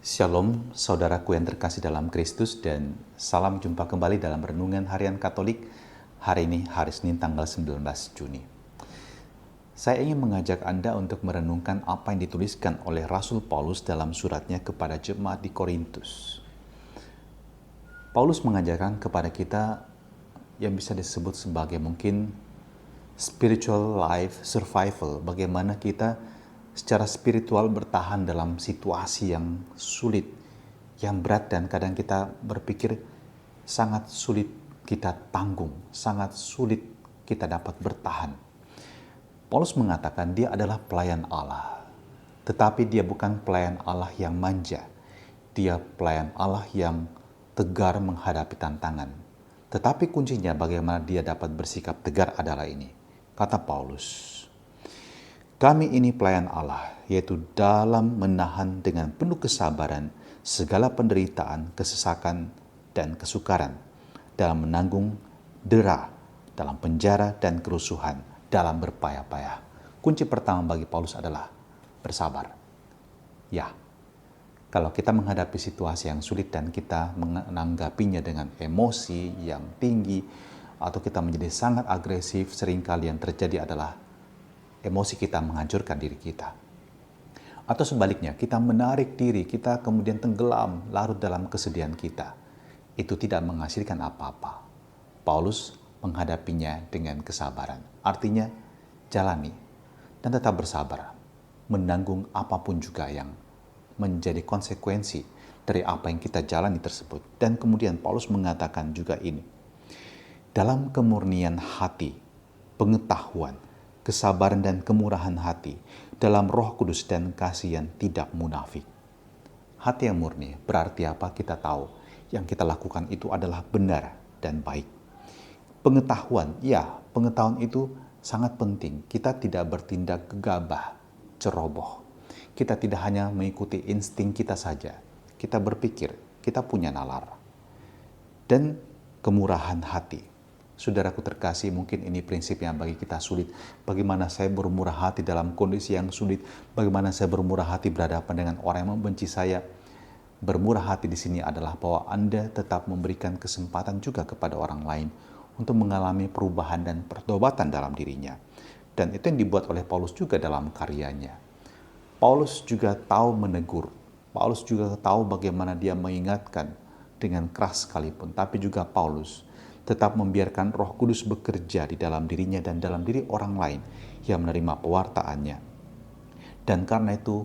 Shalom, saudaraku yang terkasih dalam Kristus, dan salam jumpa kembali dalam Renungan Harian Katolik. Hari ini, hari Senin tanggal 19 Juni. Saya ingin mengajak Anda untuk merenungkan apa yang dituliskan oleh Rasul Paulus dalam suratnya kepada jemaat di Korintus. Paulus mengajarkan kepada kita yang bisa disebut sebagai mungkin spiritual life survival, bagaimana kita secara spiritual bertahan dalam situasi yang sulit, yang berat, dan kadang kita berpikir sangat sulit kita tanggung, sangat sulit kita dapat bertahan. Paulus mengatakan dia adalah pelayan Allah, tetapi dia bukan pelayan Allah yang manja. Dia pelayan Allah yang tegar menghadapi tantangan. Tetapi kuncinya bagaimana dia dapat bersikap tegar adalah ini. Kata Paulus, kami ini pelayan Allah, yaitu dalam menahan dengan penuh kesabaran segala penderitaan, kesesakan, dan kesukaran, dalam menanggung dera, dalam penjara dan kerusuhan, dalam berpayah-payah. Kunci pertama bagi Paulus adalah bersabar. Ya, kalau kita menghadapi situasi yang sulit dan kita menanggapinya dengan emosi yang tinggi, atau kita menjadi sangat agresif, seringkali yang terjadi adalah emosi kita menghancurkan diri kita. Atau sebaliknya, kita menarik diri, kita kemudian tenggelam, larut dalam kesedihan kita. Itu tidak menghasilkan apa-apa. Paulus menghadapinya dengan kesabaran. Artinya, jalani dan tetap bersabar, menanggung apapun juga yang menjadi konsekuensi dari apa yang kita jalani tersebut. Dan kemudian Paulus mengatakan juga ini, dalam kemurnian hati, pengetahuan, kesabaran dan kemurahan hati, dalam Roh Kudus dan kasih yang tidak munafik. Hati yang murni berarti apa? Kita tahu yang kita lakukan itu adalah benar dan baik. Pengetahuan, ya, pengetahuan itu sangat penting. Kita tidak bertindak gegabah, ceroboh. Kita tidak hanya mengikuti insting kita saja. Kita berpikir, kita punya nalar. Dan kemurahan hati. Saudaraku terkasih, mungkin ini prinsip yang bagi kita sulit. Bagaimana saya bermurah hati dalam kondisi yang sulit? Bagaimana saya bermurah hati berhadapan dengan orang yang membenci saya? Bermurah hati di sini adalah bahwa Anda tetap memberikan kesempatan juga kepada orang lain untuk mengalami perubahan dan pertobatan dalam dirinya. Dan itu yang dibuat oleh Paulus juga dalam karyanya. Paulus juga tahu menegur. Paulus juga tahu bagaimana dia mengingatkan dengan keras sekalipun. Tapi juga Paulus tetap membiarkan Roh Kudus bekerja di dalam dirinya dan dalam diri orang lain yang menerima pewartaannya. Dan karena itu,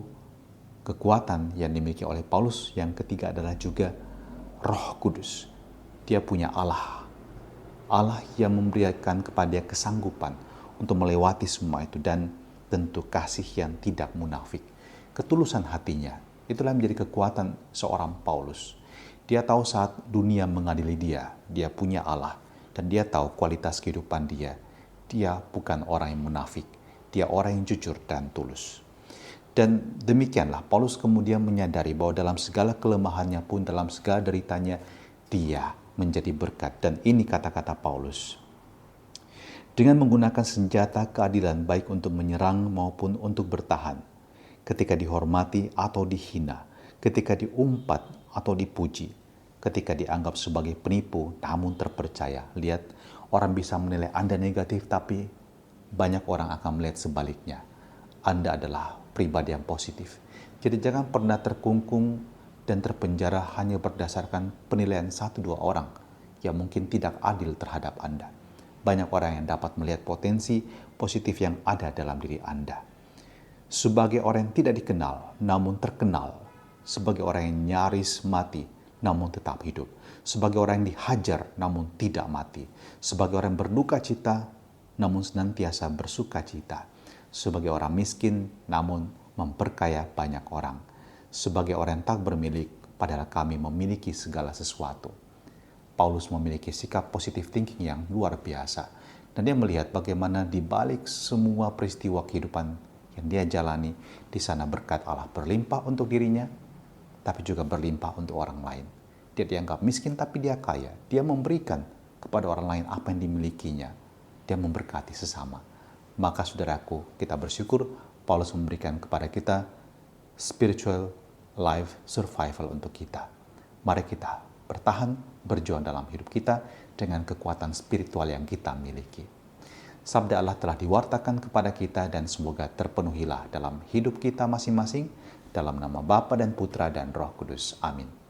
kekuatan yang dimiliki oleh Paulus yang ketiga adalah juga Roh Kudus. Dia punya Allah. Allah yang memberikan kepada dia kesanggupan untuk melewati semua itu, dan tentu kasih yang tidak munafik. Ketulusan hatinya, itulah yang menjadi kekuatan seorang Paulus. Dia tahu saat dunia mengadili dia punya Allah. Dan dia tahu kualitas kehidupan dia. Dia bukan orang yang munafik. Dia orang yang jujur dan tulus. Dan demikianlah Paulus kemudian menyadari bahwa dalam segala kelemahannya pun, dalam segala deritanya, dia menjadi berkat. Dan ini kata-kata Paulus. Dengan menggunakan senjata keadilan baik untuk menyerang maupun untuk bertahan. Ketika dihormati atau dihina. Ketika diumpat atau dipuji, ketika dianggap sebagai penipu namun terpercaya. Lihat, orang bisa menilai Anda negatif, tapi banyak orang akan melihat sebaliknya. Anda adalah pribadi yang positif. Jadi jangan pernah terkungkung dan terpenjara hanya berdasarkan penilaian 1-2 orang yang mungkin tidak adil terhadap Anda. Banyak orang yang dapat melihat potensi positif yang ada dalam diri Anda. Sebagai orang yang tidak dikenal namun terkenal, sebagai orang yang nyaris mati namun tetap hidup, sebagai orang yang dihajar namun tidak mati, sebagai orang yang berduka cita namun senantiasa bersuka cita, sebagai orang miskin namun memperkaya banyak orang, sebagai orang yang tak bermilik padahal kami memiliki segala sesuatu. Paulus memiliki sikap positive thinking yang luar biasa, dan dia melihat bagaimana di balik semua peristiwa kehidupan yang dia jalani, di sana berkat Allah berlimpah untuk dirinya, tapi juga berlimpah untuk orang lain. Dia dianggap miskin tapi dia kaya. Dia memberikan kepada orang lain apa yang dimilikinya. Dia memberkati sesama. Maka saudaraku, kita bersyukur Paulus memberikan kepada kita spiritual life survival untuk kita. Mari kita bertahan, berjuang dalam hidup kita dengan kekuatan spiritual yang kita miliki. Sabda Allah telah diwartakan kepada kita dan semoga terpenuhilah dalam hidup kita masing-masing, dalam nama Bapa dan Putra dan Roh Kudus. Amin.